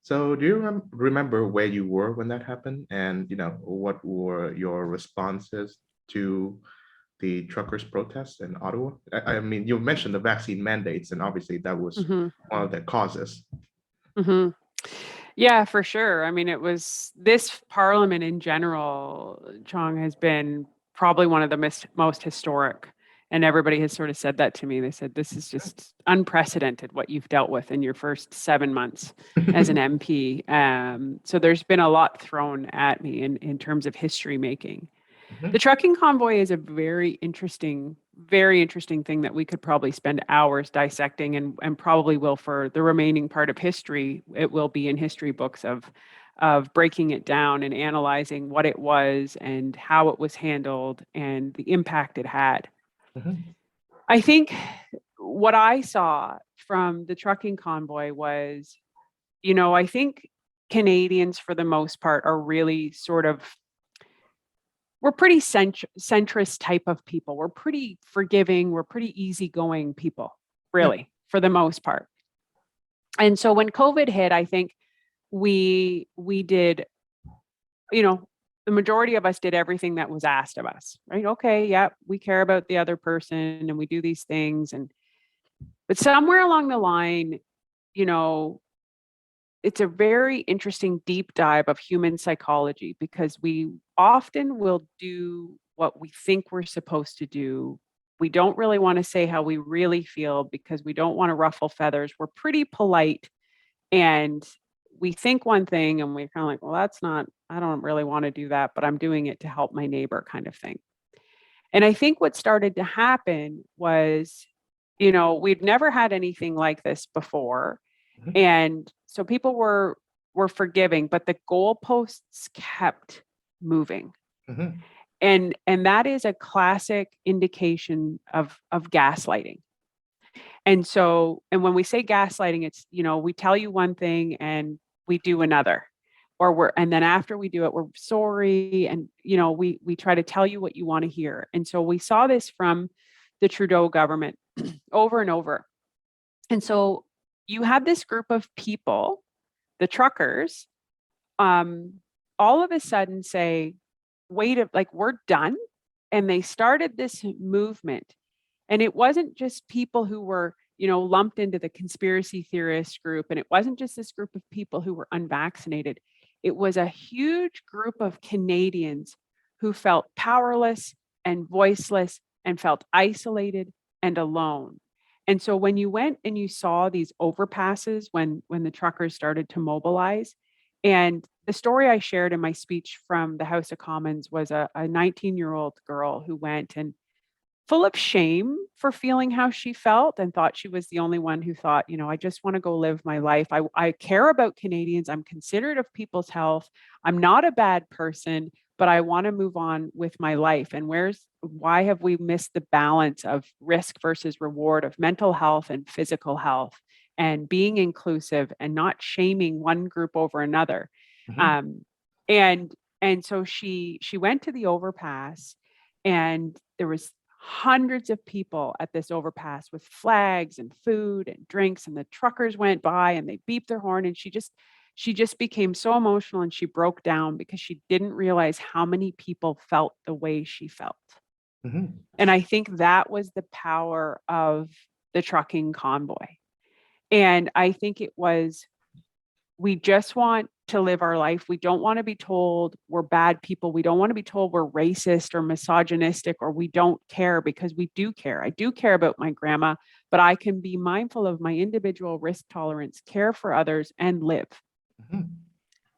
So do you remember where you were when that happened, and what were your responses to the truckers' protests in Ottawa? I mean, you mentioned the vaccine mandates, and obviously that was Hmm. one of the causes. Hmm. Yeah, for sure. I mean, it was this parliament in general, Chong, has been probably one of the most historic. And everybody has sort of said that to me. They said, this is just unprecedented what you've dealt with in your first 7 months as an MP. So there's been a lot thrown at me in terms of history making. The Mhm. trucking convoy is a very interesting thing that we could probably spend hours dissecting and probably will for the remaining part of history. It will be in history books of breaking it down and analyzing what it was and how it was handled and the impact it had. Mhm. I think what I saw from the trucking convoy was, I think Canadians for the most part are really sort of we're pretty centrist type of people. We're pretty forgiving. We're pretty easygoing people, Yeah. really, for the most part. And so when COVID hit, I think we did, you know, the majority of us did everything that was asked of us, right? Okay, yeah, we care about the other person and we do these things. And but somewhere along the line, you know, it's a very interesting deep dive of human psychology because we often will do what we think we're supposed to do. We don't really want to say how we really feel because we don't want to ruffle feathers. We're pretty polite and we think one thing and we're kind of like, well, that's not, I don't really want to do that, but I'm doing it to help my neighbor kind of thing. And I think what started to happen was, we'd never had anything like this before, Mhm. and so people were forgiving, but the goalposts kept moving. Mhm. And that is a classic indication of gaslighting. And when we say gaslighting, it's, we tell you one thing and we do another. And then after we do it, we're sorry. And, we try to tell you what you want to hear. And so we saw this from the Trudeau government over and over. And so you had this group of people, the truckers, um, all of a sudden say, wait, like we're done. And they started this movement. And it wasn't just people who were, lumped into the conspiracy theorist group. And it wasn't just this group of people who were unvaccinated. It was a huge group of Canadians who felt powerless and voiceless and felt isolated and alone. And so when you went and you saw these overpasses when the truckers started to mobilize, and the story I shared in my speech from the House of Commons was a 19-year-old girl who went and full of shame for feeling how she felt and thought she was the only one who thought, I just want to go live my life. I care about Canadians. I'm considerate of people's health. I'm not a bad person, but I want to move on with my life. And why have we missed the balance of risk versus reward of mental health and physical health and being inclusive and not shaming one group over another? Mhm. Um, and and so she went to the overpass, and there was hundreds of people at this overpass with flags and food and drinks, and the truckers went by and they beeped their horn, and she just became so emotional and she broke down because she didn't realize how many people felt the way she felt. Mhm. And I think that was the power of the trucking convoy. And I think it was, we just want to live our life. We don't want to be told we're bad people. We don't want to be told we're racist or misogynistic or we don't care, because we do care. I do care about my grandma, but I can be mindful of my individual risk tolerance, care for others, and live. Mhm.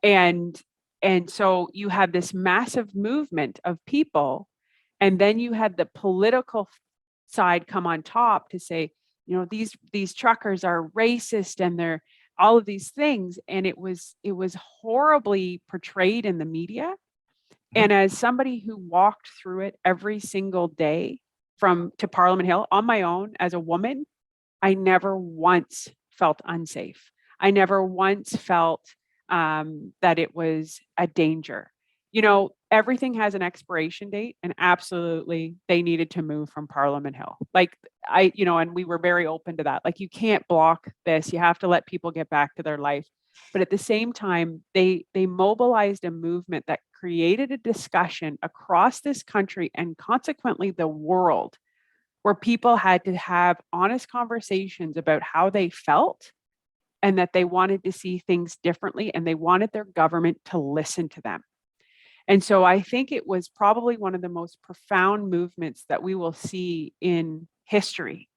And and so you had this massive movement of people, and then you had the political side come on top to say, these truckers are racist and they're all of these things, and it was horribly portrayed in the media. Mhm. And as somebody who walked through it every single day from to Parliament Hill on my own as a woman, I never once felt unsafe. I never once felt that it was a danger. Everything has an expiration date, and absolutely they needed to move from Parliament Hill. Like and we were very open to that. Like, you can't block this. You have to let people get back to their life. But at the same time, they mobilized a movement that created a discussion across this country and consequently the world, where people had to have honest conversations about how they felt and that they wanted to see things differently and they wanted their government to listen to them. And so I think it was probably one of the most profound movements that we will see in history.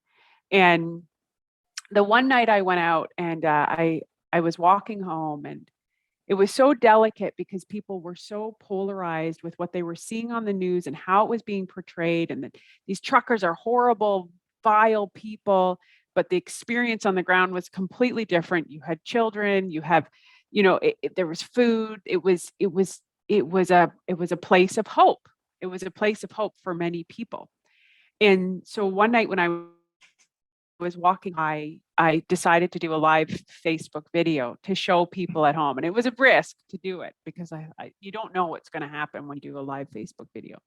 And the one night I went out and I was walking home, and it was so delicate because people were so polarized with what they were seeing on the news and how it was being portrayed, and that these truckers are horrible, vile people, but the experience on the ground was completely different. You had children, you have, there was food. It was a place of hope. It was a place of hope for many people. And so one night when I was walking, I decided to do a live Facebook video to show people at home. And it was a risk to do it because you don't know what's going to happen when you do a live Facebook video.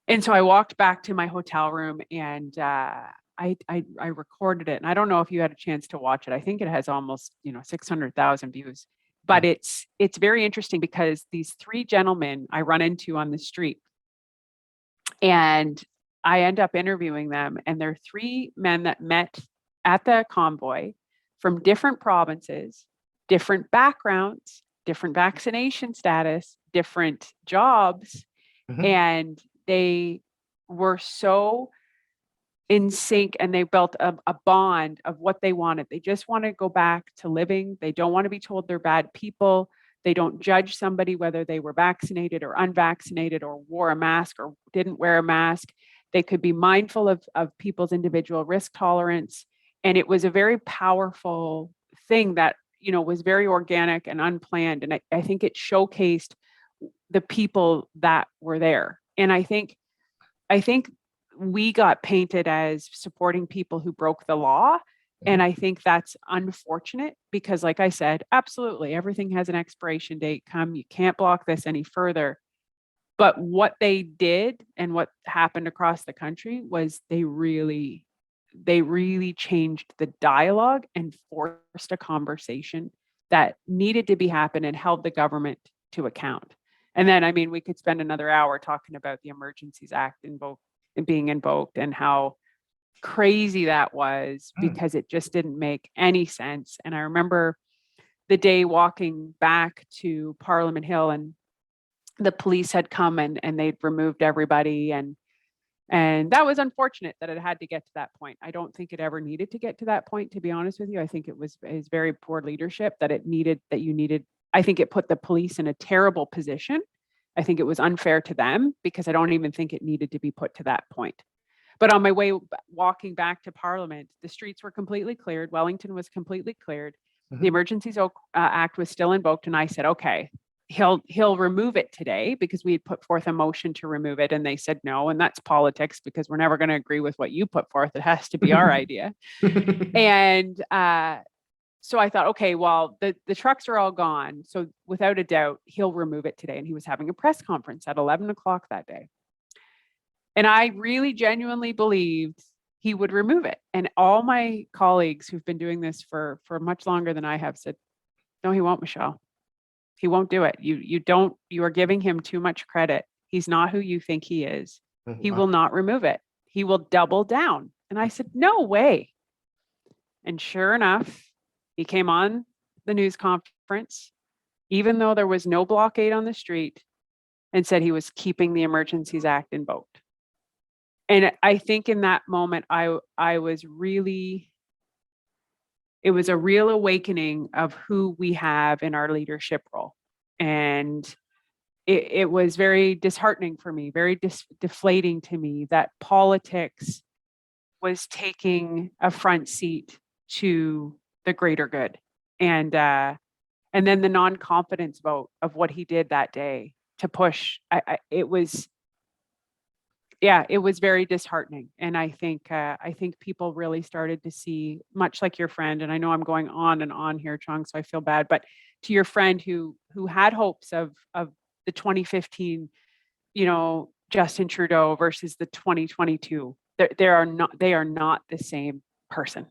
And so I walked back to my hotel room and I recorded it. And I don't know if you had a chance to watch it. I think it has almost 600,000 views. But it's very interesting because these three gentlemen I run into on the street, and I end up interviewing them, and they're three men that met at the convoy from different provinces, different backgrounds, different vaccination status, different jobs, and they were so in sync, and they built a bond of what they wanted. They just want to go back to living. They don't want to be told they're bad people. They don't judge somebody whether they were vaccinated or unvaccinated or wore a mask or didn't wear a mask. They could be mindful of people's individual risk tolerance. And it was a very powerful thing that, was very organic and unplanned. And I think it showcased the people that were there. And I think we got painted as supporting people who broke the law. And I think that's unfortunate because, like I said, absolutely, everything has an expiration date. You can't block this any further. But what they did and what happened across the country was they really changed the dialogue and forced a conversation that needed to be happen and held the government to account. And then, we could spend another hour talking about the Emergencies Act being invoked and how crazy that was because it just didn't make any sense. And I remember the day walking back to Parliament Hill, and the police had come and they'd removed everybody, and that was unfortunate that it had to get to that point. I don't think it ever needed to get to that point, to be honest with you. I think it was very poor leadership that you needed. I think it put the police in a terrible position. I think it was unfair to them because I don't even think it needed to be put to that point. But on my way walking back to Parliament, the streets were completely cleared. Wellington was completely cleared. The Emergencies Act was still invoked. And I said, okay, he'll remove it today because we had put forth a motion to remove it. And they said no. And that's politics because we're never going to agree with what you put forth. It has to be our idea. And so I thought, okay, well, the trucks are all gone. So without a doubt, he'll remove it today. And he was having a press conference at 11 o'clock that day. And I really genuinely believed he would remove it. And all my colleagues who've been doing this for much longer than I have said, no, he won't, Michelle. He won't do it. You are giving him too much credit. He's not who you think he is. He will not remove it. He will double down. And I said, no way. And sure enough, he came on the news conference, even though there was no blockade on the street, and said he was keeping the Emergencies Act invoked. And I think in that moment, I was really, it was a real awakening of who we have in our leadership role. And it was very disheartening for me, very deflating to me that politics was taking a front seat to the greater good. And then the non-confidence vote of what he did that day to push, it was very disheartening. And I think people really started to see, much like your friend, and I know I'm going on and on here, Chong, so I feel bad, but to your friend who had hopes of the 2015, Justin Trudeau versus the 2022, they are not the same person.